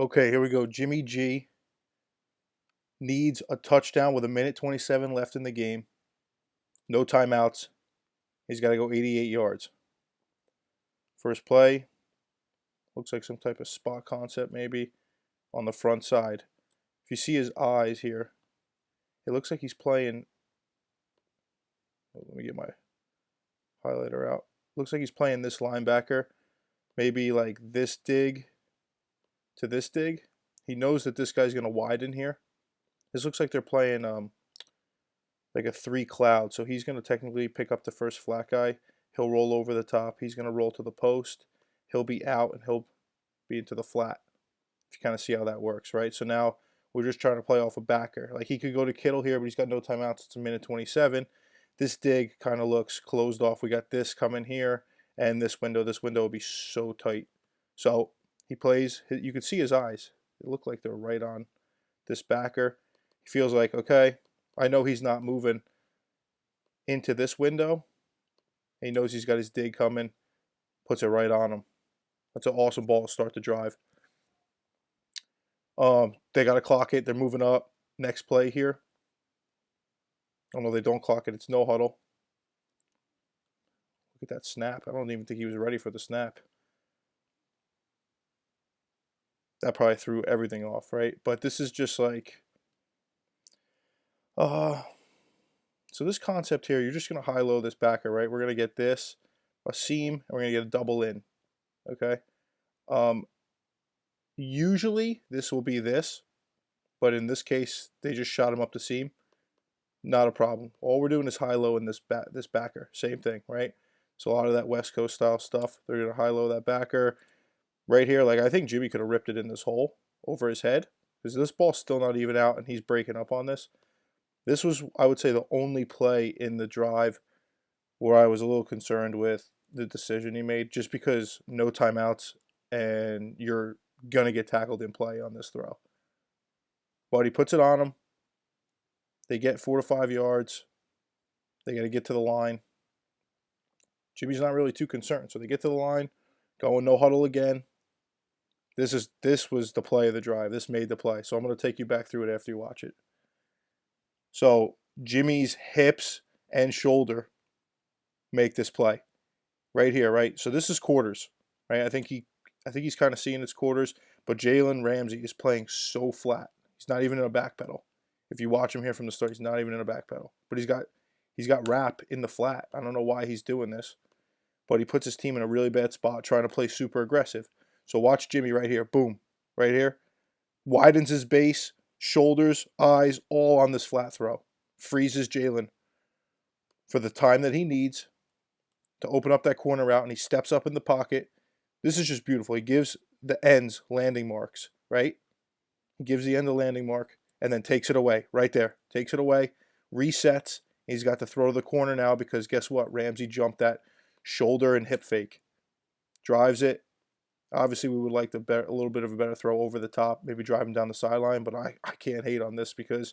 Okay, here we go. Jimmy G needs a touchdown with a minute 27 left in the game. No timeouts. He's got to go 88 yards. First play. Looks like some type of spot concept maybe on the front side. If you see his eyes here, it looks like he's playing. Let me get my highlighter out. Looks like he's playing this linebacker. Maybe like this dig to this dig. He knows that this guy's going to widen here. This looks like they're playing like a 3 cloud. So he's going to technically pick up the first flat guy. He'll roll over the top. He's going to roll to the post. He'll be out and he'll be into the flat. If you kind of see how that works, right? So now we're just trying to play off a backer. Like he could go to Kittle here, but he's got no timeouts. It's a minute 27. This dig kind of looks closed off. We got this coming here and this window. This window will be so tight. So he plays. You can see his eyes. They look like they're right on this backer. He feels like, okay, I know he's not moving into this window. He knows he's got his dig coming. Puts it right on him. That's an awesome ball to start the drive. They got to clock it. They're moving up. Next play here. Oh no, they don't clock it. It's no huddle. Look at that snap. I don't even think he was ready for the snap. That probably threw everything off, right? But this is just like, so this concept here, you're just going to high-low this backer, right? We're going to get this, a seam, and we're going to get a double in, okay? Usually this will be this, but in this case, they just shot him up the seam. Not a problem. All we're doing is high-low in this backer. Same thing, right? So a lot of that West Coast style stuff, they're going to high-low that backer. Right here, like I think Jimmy could have ripped it in this hole over his head because this ball's still not even out and he's breaking up on this. This was, I would say, the only play in the drive where I was a little concerned with the decision he made just because no timeouts and you're going to get tackled in play on this throw. But he puts it on him. They get 4 to 5 yards. They got to get to the line. Jimmy's not really too concerned. So they get to the line, going no huddle again. This was the play of the drive. This made the play. So I'm going to take you back through it after you watch it. So Jimmy's hips and shoulder make this play right here, right? So this is quarters, right? I think he's kind of seeing his quarters, but Jalen Ramsey is playing so flat. He's not even in a back pedal. If you watch him here from the start, he's not even in a back pedal. But he's got wrap in the flat. I don't know why he's doing this, but he puts his team in a really bad spot trying to play super aggressive. So watch Jimmy right here. Boom. Right here. Widens his base, shoulders, eyes, all on this flat throw. Freezes Jalen for the time that he needs to open up that corner route, and he steps up in the pocket. This is just beautiful. He gives the ends landing marks, right? He gives the end a landing mark and then takes it away right there. Takes it away, resets. He's got to throw to the corner now because guess what? Ramsey jumped that shoulder and hip fake. Drives it. Obviously, we would like a little bit of a better throw over the top, maybe drive him down the sideline, but I can't hate on this because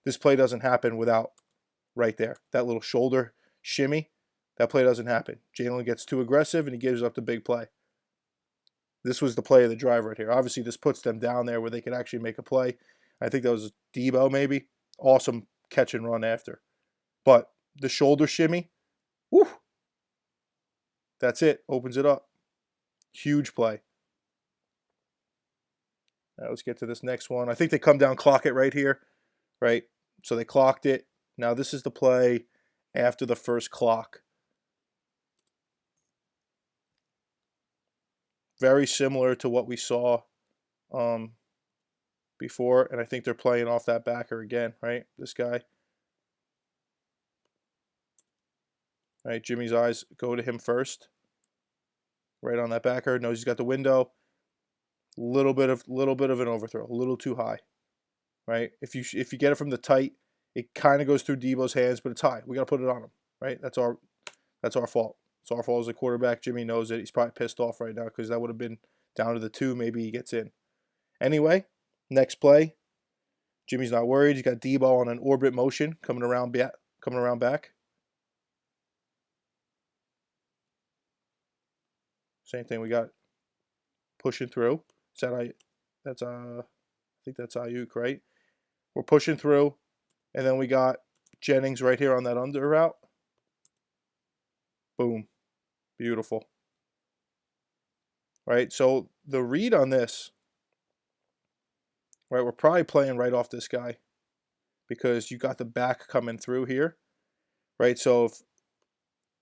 this play doesn't happen without right there. That little shoulder shimmy, that play doesn't happen. Jalen gets too aggressive and he gives up the big play. This was the play of the drive right here. Obviously, this puts them down there where they can actually make a play. I think that was Debo maybe. Awesome catch and run after. But the shoulder shimmy, whew, that's it. Opens it up. Huge play. Now let's get to this next one. I think they come down, clock it right here, right? So they clocked it. Now this is the play after the first clock. Very similar to what we saw before, and I think they're playing off that backer again, right? This guy. Right, Jimmy's eyes go to him first. Right on that backer. Knows he's got the window. Little bit of an overthrow, a little too high, right? If you get it from the tight, it kind of goes through Debo's hands, but it's high. We got to put it on him, right? That's our fault. It's our fault as a quarterback. Jimmy knows it. He's probably pissed off right now because that would have been down to the 2. Maybe he gets in. Anyway, next play. Jimmy's not worried. He's got Debo on an orbit motion coming around back. Same thing. We got pushing through. I think that's Ayuk, right? We're pushing through, and then we got Jennings right here on that under route. Boom. Beautiful. Right? So the read on this, right, we're probably playing right off this guy because you got the back coming through here, right? So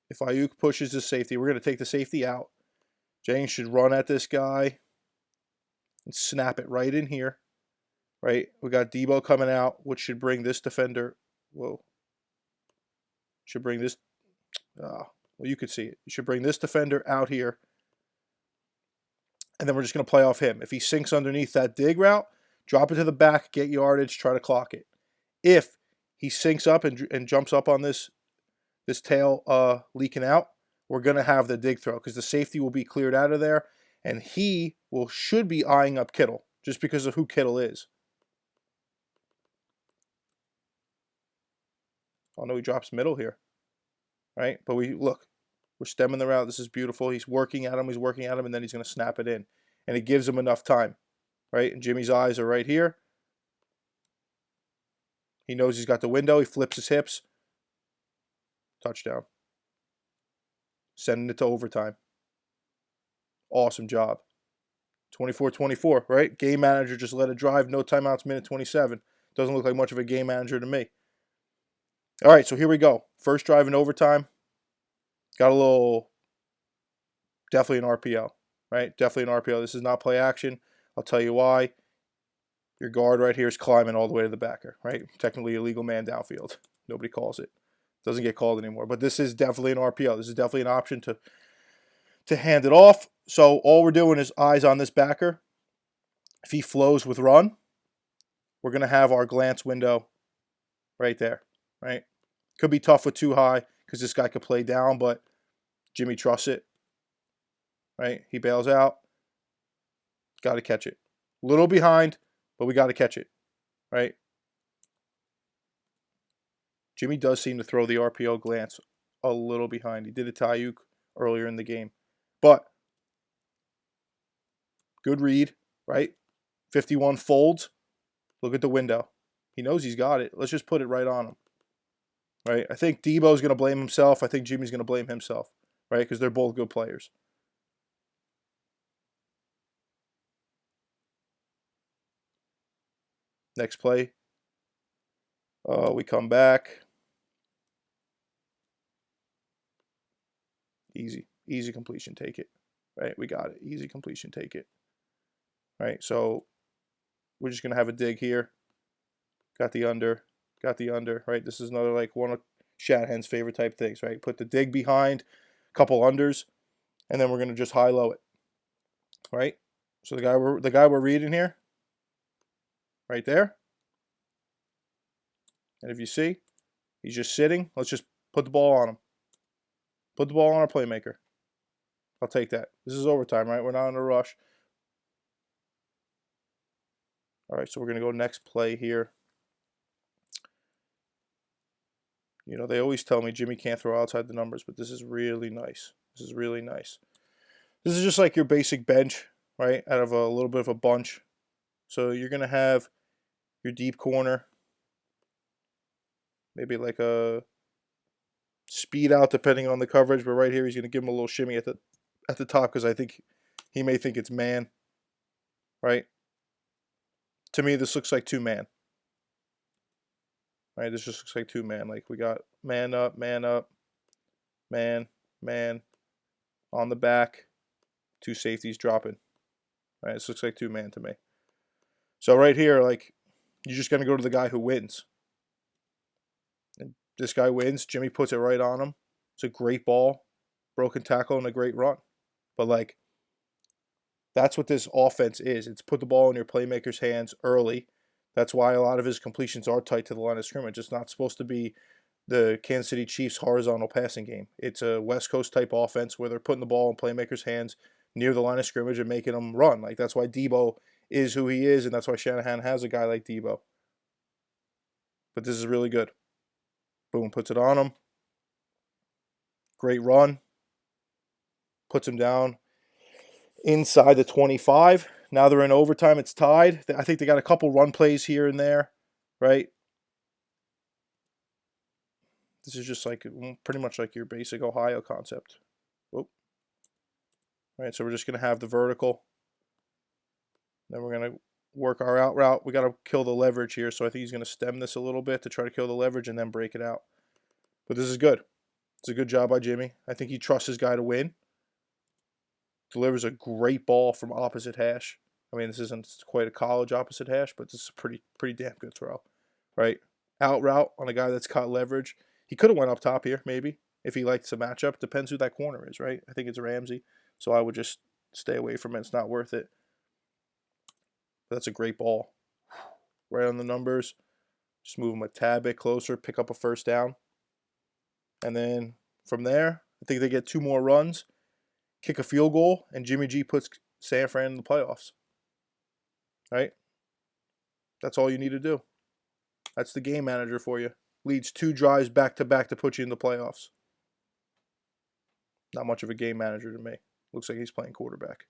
if Ayuk pushes his safety, we're going to take the safety out. Jennings should run at this guy and snap it right in here, right? We got Debo coming out, which should bring this defender, should bring this, well, you could see it. You should bring this defender out here, and then we're just going to play off him. If he sinks underneath that dig route, drop it to the back, get yardage, try to clock it. If he sinks up and jumps up on this tail leaking out, we're going to have the dig throw because the safety will be cleared out of there, and he should be eyeing up Kittle just because of who Kittle is. Oh, no, he drops middle here, right? But we're stemming the route. This is beautiful. He's working at him, and then he's going to snap it in, and it gives him enough time, right? And Jimmy's eyes are right here. He knows he's got the window. He flips his hips. Touchdown. Sending it to overtime. Awesome job. 24-24, right? Game manager just let it drive. No timeouts, minute 27. Doesn't look like much of a game manager to me. All right, so here we go. First drive in overtime. Got a little, definitely an RPO, right? Definitely an RPO. This is not play action. I'll tell you why. Your guard right here is climbing all the way to the backer, right? Technically illegal man downfield. Nobody calls it. Doesn't get called anymore. But this is definitely an RPO. This is definitely an option to hand it off. So all we're doing is eyes on this backer. If he flows with run, we're going to have our glance window right there, right? Could be tough with too high because this guy could play down, but Jimmy trusts it, right? He bails out. Got to catch it. A little behind, but we got to catch it, right? Jimmy does seem to throw the RPO glance a little behind. He did it to Ayuk earlier in the game. But good read, right? 51 folds. Look at the window. He knows he's got it. Let's just put it right on him, right? I think Debo's going to blame himself. I think Jimmy's going to blame himself, right? Because they're both good players. Next play. We come back. Easy completion, take it, right? We got it. Easy completion, take it, right? So we're just going to have a dig here. Got the under, right? This is another like one of Shanahan's favorite type things, right? Put the dig behind, couple unders, and then we're going to just high-low it, right? So the guy we're reading here, right there. And if you see, he's just sitting. Let's just put the ball on him. Put the ball on our playmaker. I'll take that. This is overtime, right? We're not in a rush. All right, so we're going to go next play here. You know, they always tell me Jimmy can't throw outside the numbers, but this is really nice. This is really nice. This is just like your basic bench, right, out of a little bit of a bunch. So you're going to have your deep corner, maybe like a speed out depending on the coverage, but right here he's going to give him a little shimmy at the top because I think he may think it's man, right? To me, this looks like two-man. Right, this just looks like two-man. Like we got man up, man, on the back, two safeties dropping. Right, this looks like two-man to me. So right here, like, you're just going to go to the guy who wins. And this guy wins. Jimmy puts it right on him. It's a great ball, broken tackle, and a great run. But, like, that's what this offense is. It's put the ball in your playmaker's hands early. That's why a lot of his completions are tight to the line of scrimmage. It's not supposed to be the Kansas City Chiefs horizontal passing game. It's a West Coast type offense where they're putting the ball in playmakers' hands near the line of scrimmage and making them run. Like, that's why Debo is who he is, and that's why Shanahan has a guy like Debo. But this is really good. Boom, puts it on him. Great run. Puts him down inside the 25. Now they're in overtime. It's tied. I think they got a couple run plays here and there, right? This is just like pretty much like your basic Ohio concept. Whoop. All right, so we're just going to have the vertical. Then we're going to work our out route. We got to kill the leverage here, so I think he's going to stem this a little bit to try to kill the leverage and then break it out. But this is good. It's a good job by Jimmy. I think he trusts his guy to win. Delivers a great ball from opposite hash. I mean, this isn't quite a college opposite hash, but this is a pretty damn good throw, right? Out route on a guy that's caught leverage. He could have went up top here, maybe, if he likes the matchup. Depends who that corner is, right? I think it's Ramsey, so I would just stay away from it. It's not worth it. But that's a great ball. Right on the numbers. Just move him a tad bit closer, pick up a first down. And then from there, I think they get 2 more runs, kick a field goal, and Jimmy G puts San Fran in the playoffs. Right? That's all you need to do. That's the game manager for you. Leads 2 drives back-to-back to put you in the playoffs. Not much of a game manager to me. Looks like he's playing quarterback.